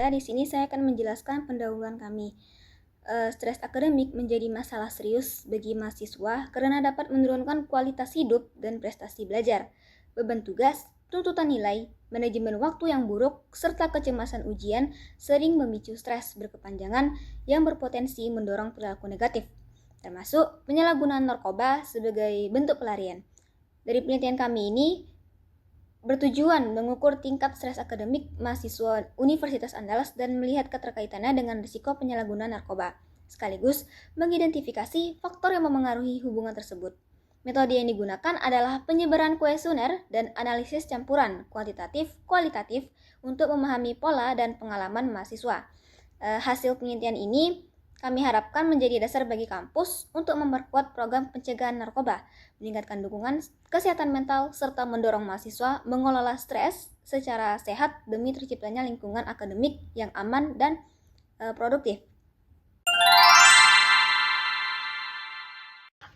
Nabila. Di sini saya akan menjelaskan pendahuluan kami. Stres akademik menjadi masalah serius bagi mahasiswa karena dapat menurunkan kualitas hidup dan prestasi belajar. Beban tugas, tuntutan nilai, manajemen waktu yang buruk, serta kecemasan ujian sering memicu stres berkepanjangan yang berpotensi mendorong perilaku negatif, termasuk penyalahgunaan narkoba sebagai bentuk pelarian. Dari penelitian kami ini, bertujuan mengukur tingkat stres akademik mahasiswa Universitas Andalas dan melihat keterkaitannya dengan risiko penyalahgunaan narkoba, sekaligus mengidentifikasi faktor yang memengaruhi hubungan tersebut. Metode yang digunakan adalah penyebaran kuesioner dan analisis campuran kuantitatif-kualitatif untuk memahami pola dan pengalaman mahasiswa. Hasil penelitian ini kami harapkan menjadi dasar bagi kampus untuk memperkuat program pencegahan narkoba, meningkatkan dukungan kesehatan mental, serta mendorong mahasiswa mengelola stres secara sehat demi terciptanya lingkungan akademik yang aman dan produktif.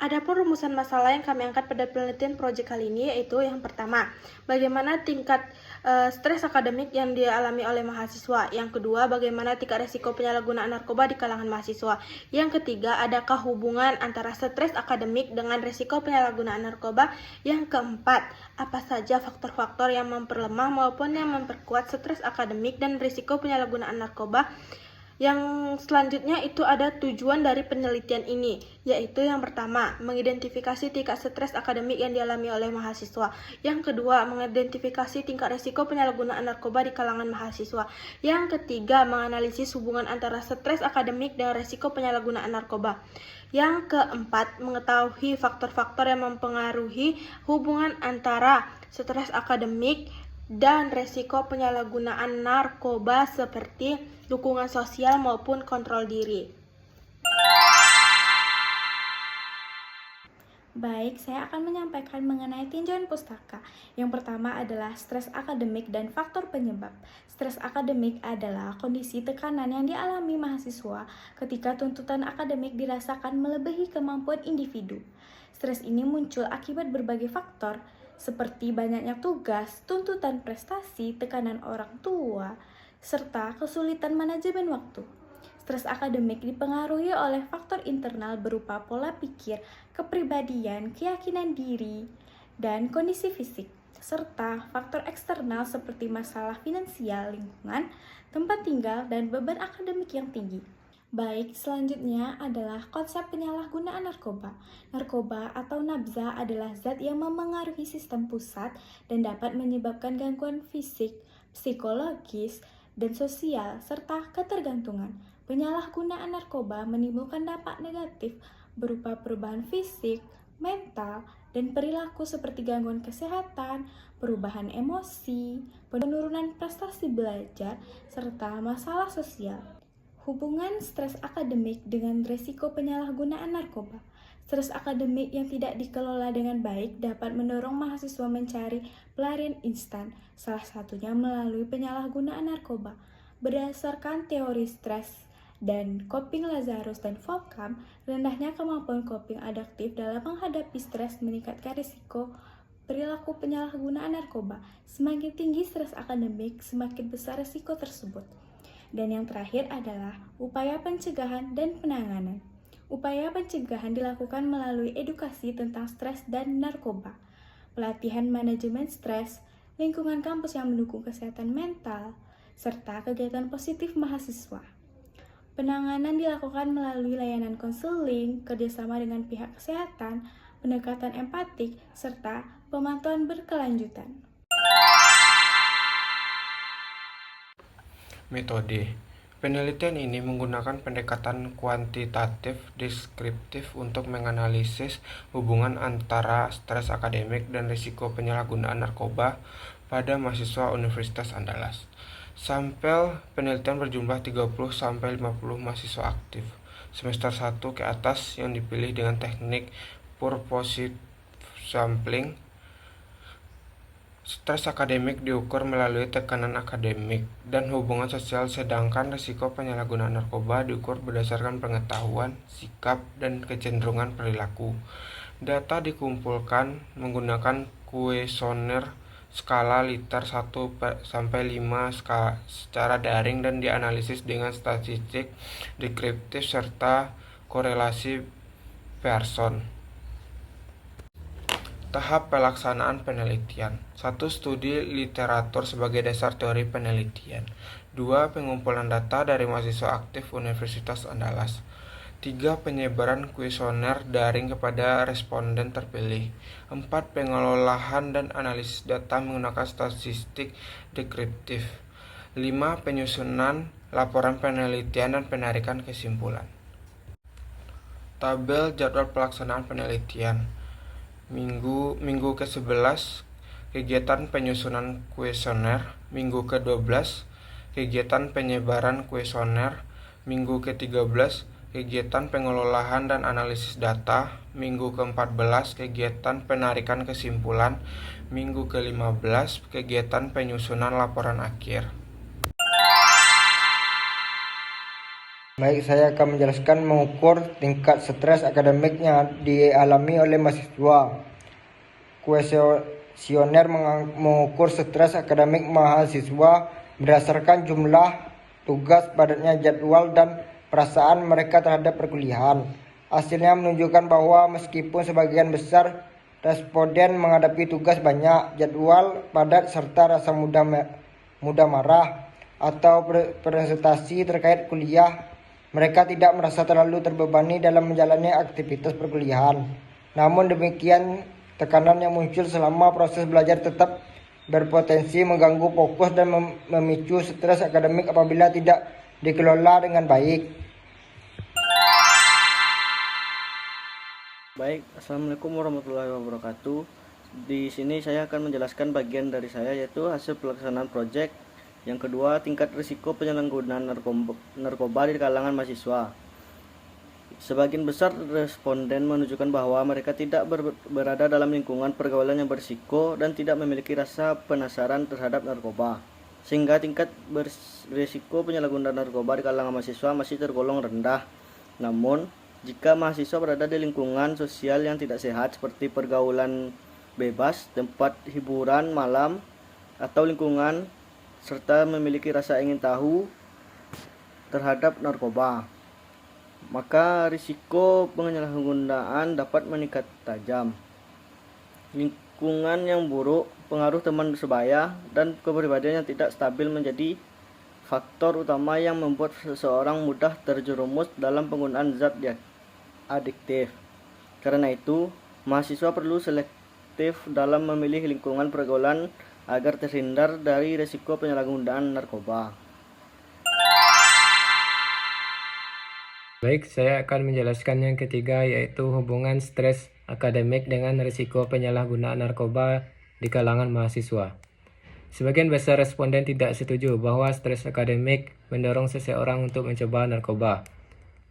Adapun rumusan masalah yang kami angkat pada penelitian proyek kali ini yaitu yang pertama, bagaimana tingkat stres akademik yang dialami oleh mahasiswa. Yang kedua, bagaimana tingkat risiko penyalahgunaan narkoba di kalangan mahasiswa. Yang ketiga, adakah hubungan antara stres akademik dengan risiko penyalahgunaan narkoba. Yang keempat, apa saja faktor-faktor yang memperlemah maupun yang memperkuat stres akademik dan risiko penyalahgunaan narkoba. Yang selanjutnya itu ada tujuan dari penelitian ini, yaitu yang pertama, mengidentifikasi tingkat stres akademik yang dialami oleh mahasiswa. Yang kedua, mengidentifikasi tingkat risiko penyalahgunaan narkoba di kalangan mahasiswa. Yang ketiga, menganalisis hubungan antara stres akademik dan risiko penyalahgunaan narkoba. Yang keempat, mengetahui faktor-faktor yang mempengaruhi hubungan antara stres akademik dan resiko penyalahgunaan narkoba seperti dukungan sosial maupun kontrol diri. Baik, saya akan menyampaikan mengenai tinjauan pustaka. Yang pertama adalah stres akademik dan faktor penyebab. Stres akademik adalah kondisi tekanan yang dialami mahasiswa ketika tuntutan akademik dirasakan melebihi kemampuan individu. Stres ini muncul akibat berbagai faktor, seperti banyaknya tugas, tuntutan prestasi, tekanan orang tua, serta kesulitan manajemen waktu. Stres akademik dipengaruhi oleh faktor internal berupa pola pikir, kepribadian, keyakinan diri, dan kondisi fisik, serta faktor eksternal seperti masalah finansial, lingkungan, tempat tinggal, dan beban akademik yang tinggi. Baik, selanjutnya adalah konsep penyalahgunaan narkoba. Narkoba atau nabza adalah zat yang memengaruhi sistem pusat dan dapat menyebabkan gangguan fisik, psikologis, dan sosial, serta ketergantungan. Penyalahgunaan narkoba menimbulkan dampak negatif berupa perubahan fisik, mental, dan perilaku seperti gangguan kesehatan, perubahan emosi, penurunan prestasi belajar, serta masalah sosial. Hubungan stres akademik dengan risiko penyalahgunaan narkoba. Stres akademik yang tidak dikelola dengan baik dapat mendorong mahasiswa mencari pelarian instan, salah satunya melalui penyalahgunaan narkoba. Berdasarkan teori stres dan coping Lazarus dan Volkam, rendahnya kemampuan coping adaptif dalam menghadapi stres meningkatkan risiko perilaku penyalahgunaan narkoba. Semakin tinggi stres akademik, semakin besar risiko tersebut. Dan yang terakhir adalah upaya pencegahan dan penanganan. Upaya pencegahan dilakukan melalui edukasi tentang stres dan narkoba, pelatihan manajemen stres, lingkungan kampus yang mendukung kesehatan mental, serta kegiatan positif mahasiswa. Penanganan dilakukan melalui layanan konseling, kerjasama dengan pihak kesehatan, pendekatan empatik, serta pemantauan berkelanjutan. Metode penelitian ini menggunakan pendekatan kuantitatif deskriptif untuk menganalisis hubungan antara stres akademik dan risiko penyalahgunaan narkoba pada mahasiswa Universitas Andalas. Sampel penelitian berjumlah 30-50 mahasiswa aktif semester 1 ke atas yang dipilih dengan teknik purposive sampling. Stres akademik diukur melalui tekanan akademik dan hubungan sosial, sedangkan risiko penyalahgunaan narkoba diukur berdasarkan pengetahuan, sikap, dan kecenderungan perilaku. Data dikumpulkan menggunakan kuesioner skala liter 1-5 secara daring dan dianalisis dengan statistik deskriptif serta korelasi Pearson. Tahap pelaksanaan penelitian. 1. Studi literatur sebagai dasar teori penelitian. 2. Pengumpulan data dari mahasiswa aktif Universitas Andalas. 3. Penyebaran kuesioner daring kepada responden terpilih. 4. Pengolahan dan analisis data menggunakan statistik deskriptif. 5. Penyusunan laporan penelitian dan penarikan kesimpulan. Tabel jadwal pelaksanaan penelitian. Minggu ke-11 kegiatan penyusunan kuesioner. Minggu ke-12 kegiatan penyebaran kuesioner. Minggu ke-13 kegiatan pengelolaan dan analisis data. Minggu ke-14 kegiatan penarikan kesimpulan. Minggu ke-15 kegiatan penyusunan laporan akhir. Baik, saya akan menjelaskan mengukur tingkat stres akademik yang dialami oleh mahasiswa. Kuesioner mengukur stres akademik mahasiswa berdasarkan jumlah tugas, padatnya jadwal, dan perasaan mereka terhadap perkuliahan. Hasilnya menunjukkan bahwa meskipun sebagian besar responden menghadapi tugas banyak, jadwal padat, serta rasa mudah marah atau presentasi terkait kuliah, mereka tidak merasa terlalu terbebani dalam menjalani aktivitas perkuliahan. Namun demikian, tekanan yang muncul selama proses belajar tetap berpotensi mengganggu fokus dan memicu stres akademik apabila tidak dikelola dengan baik. Baik, Assalamualaikum warahmatullahi wabarakatuh. Di sini saya akan menjelaskan bagian dari saya, yaitu hasil pelaksanaan proyek. Yang kedua, tingkat risiko penyalahgunaan narkoba di kalangan mahasiswa. Sebagian besar responden menunjukkan bahwa mereka tidak berada dalam lingkungan pergaulan yang berisiko dan tidak memiliki rasa penasaran terhadap narkoba, sehingga tingkat berisiko penyalahgunaan narkoba di kalangan mahasiswa masih tergolong rendah. Namun, jika mahasiswa berada di lingkungan sosial yang tidak sehat seperti pergaulan bebas, tempat hiburan malam, atau lingkungan serta memiliki rasa ingin tahu terhadap narkoba, maka risiko penyalahgunaan dapat meningkat tajam. Lingkungan yang buruk, pengaruh teman sebaya, dan kepribadian yang tidak stabil menjadi faktor utama yang membuat seseorang mudah terjerumus dalam penggunaan zat adiktif. Karena itu, mahasiswa perlu selektif dalam memilih lingkungan pergaulan agar terhindar dari risiko penyalahgunaan narkoba. Baik, saya akan menjelaskan yang ketiga, yaitu hubungan stres akademik dengan risiko penyalahgunaan narkoba di kalangan mahasiswa. Sebagian besar responden tidak setuju bahwa stres akademik mendorong seseorang untuk mencoba narkoba.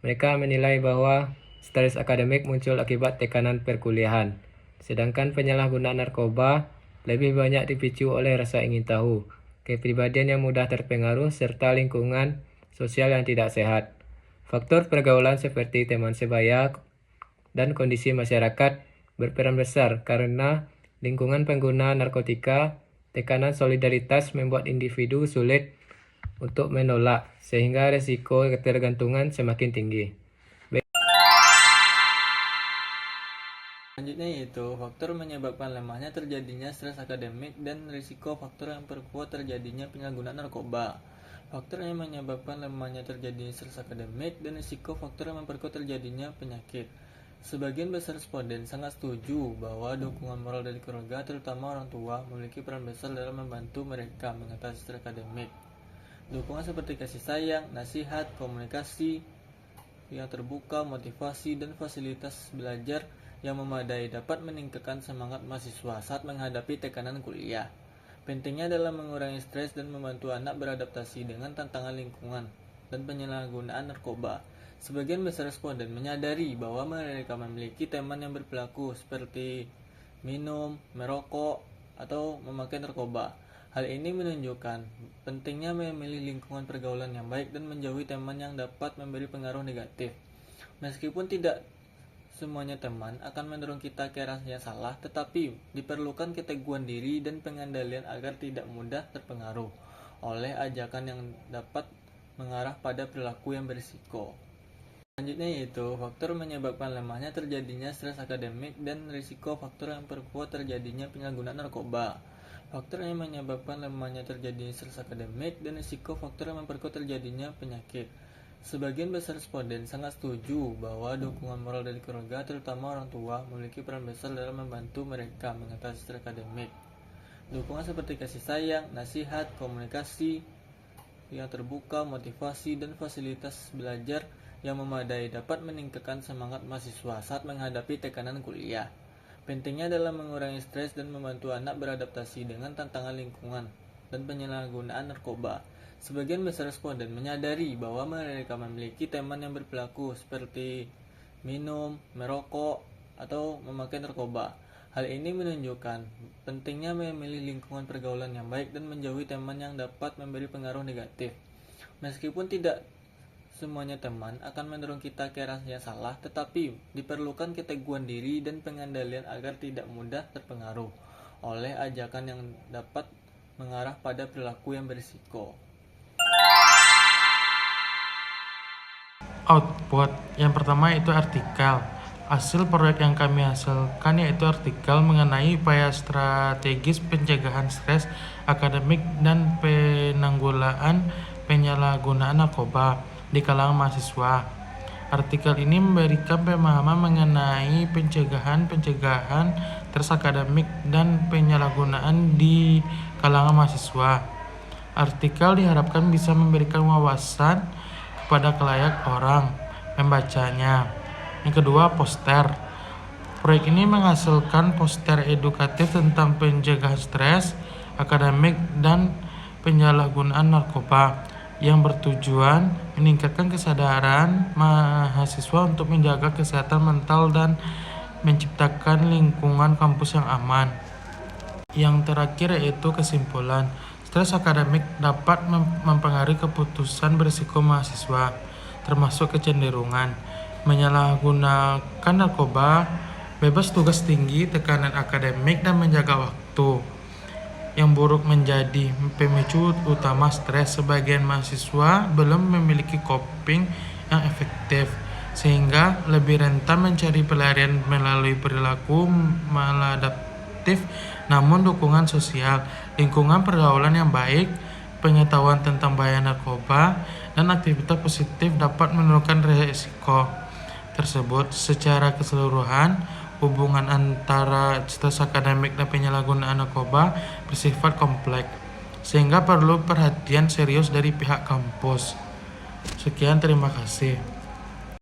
Mereka menilai bahwa stres akademik muncul akibat tekanan perkuliahan, sedangkan penyalahgunaan narkoba lebih banyak dipicu oleh rasa ingin tahu, kepribadian yang mudah terpengaruh, serta lingkungan sosial yang tidak sehat. Faktor pergaulan seperti teman sebaya dan kondisi masyarakat berperan besar karena lingkungan pengguna narkotika, tekanan solidaritas membuat individu sulit untuk menolak, sehingga risiko ketergantungan semakin tinggi. Selanjutnya yaitu faktor menyebabkan lemahnya terjadinya stres akademik dan risiko faktor yang memperkuat terjadinya penyalahgunaan narkoba. Faktor yang menyebabkan lemahnya terjadinya stres akademik dan risiko faktor yang memperkuat terjadinya penyakit. Sebagian besar responden sangat setuju bahwa dukungan moral dari keluarga, terutama orang tua, memiliki peran besar dalam membantu mereka mengatasi stres akademik. Dukungan seperti kasih sayang, nasihat, komunikasi yang terbuka, motivasi, dan fasilitas belajar yang memadai dapat meningkatkan semangat mahasiswa saat menghadapi tekanan kuliah. Pentingnya dalam mengurangi stres dan membantu anak beradaptasi dengan tantangan lingkungan dan penyalahgunaan narkoba. Sebagian besar responden menyadari bahwa mereka memiliki teman yang berperilaku seperti minum, merokok, atau memakai narkoba. Hal ini menunjukkan pentingnya memilih lingkungan pergaulan yang baik dan menjauhi teman yang dapat memberi pengaruh negatif. Meskipun tidak semuanya teman akan mendorong kita ke arah yang salah, tetapi diperlukan keteguhan diri dan pengendalian agar tidak mudah terpengaruh oleh ajakan yang dapat mengarah pada perilaku yang berisiko. Selanjutnya yaitu faktor menyebabkan lemahnya terjadinya stres akademik dan risiko faktor yang memperkuat terjadinya penyalahgunaan narkoba. Faktor yang menyebabkan lemahnya terjadinya stres akademik dan risiko faktor yang memperkuat terjadinya penyakit. Sebagian besar responden sangat setuju bahwa dukungan moral dari keluarga, terutama orang tua, memiliki peran besar dalam membantu mereka mengatasi stres akademik. Dukungan seperti kasih sayang, nasihat, komunikasi yang terbuka, motivasi, dan fasilitas belajar yang memadai dapat meningkatkan semangat mahasiswa saat menghadapi tekanan kuliah. Pentingnya dalam mengurangi stres dan membantu anak beradaptasi dengan tantangan lingkungan dan penyalahgunaan narkoba. Sebagian besar responden menyadari bahwa mereka memiliki teman yang berperilaku seperti minum, merokok, atau memakai narkoba. Hal ini menunjukkan pentingnya memilih lingkungan pergaulan yang baik dan menjauhi teman yang dapat memberi pengaruh negatif. Meskipun tidak semuanya teman akan mendorong kita ke arah yang salah, tetapi diperlukan keteguhan diri dan pengendalian agar tidak mudah terpengaruh oleh ajakan yang dapat mengarah pada perilaku yang berisiko. Output yang pertama itu artikel. Hasil proyek yang kami hasilkan yaitu artikel mengenai upaya strategis pencegahan stres akademik dan penanggulangan penyalahgunaan narkoba di kalangan mahasiswa. Artikel ini memberikan pemahaman mengenai pencegahan stres akademik dan penyalahgunaan di kalangan mahasiswa. Artikel diharapkan bisa memberikan wawasan kepada kelayak orang membacanya. Yang kedua, poster. Proyek ini menghasilkan poster edukatif tentang pencegahan stres akademik dan penyalahgunaan narkoba yang bertujuan meningkatkan kesadaran mahasiswa untuk menjaga kesehatan mental dan menciptakan lingkungan kampus yang aman. Yang terakhir yaitu kesimpulan. Stres akademik dapat mempengaruhi keputusan berisiko mahasiswa, termasuk kecenderungan menyalahgunakan narkoba, bebas tugas tinggi, tekanan akademik, dan menjaga waktu. Yang buruk menjadi pemicu utama stres. Sebagian mahasiswa belum memiliki coping yang efektif, sehingga lebih rentan mencari pelarian melalui perilaku maladaptif. Namun dukungan sosial, lingkungan pergaulan yang baik, pengetahuan tentang bahaya narkoba, dan aktivitas positif dapat menurunkan risiko tersebut. Secara keseluruhan, hubungan antara stres akademik dan penyalahgunaan narkoba bersifat kompleks, sehingga perlu perhatian serius dari pihak kampus. Sekian, terima kasih.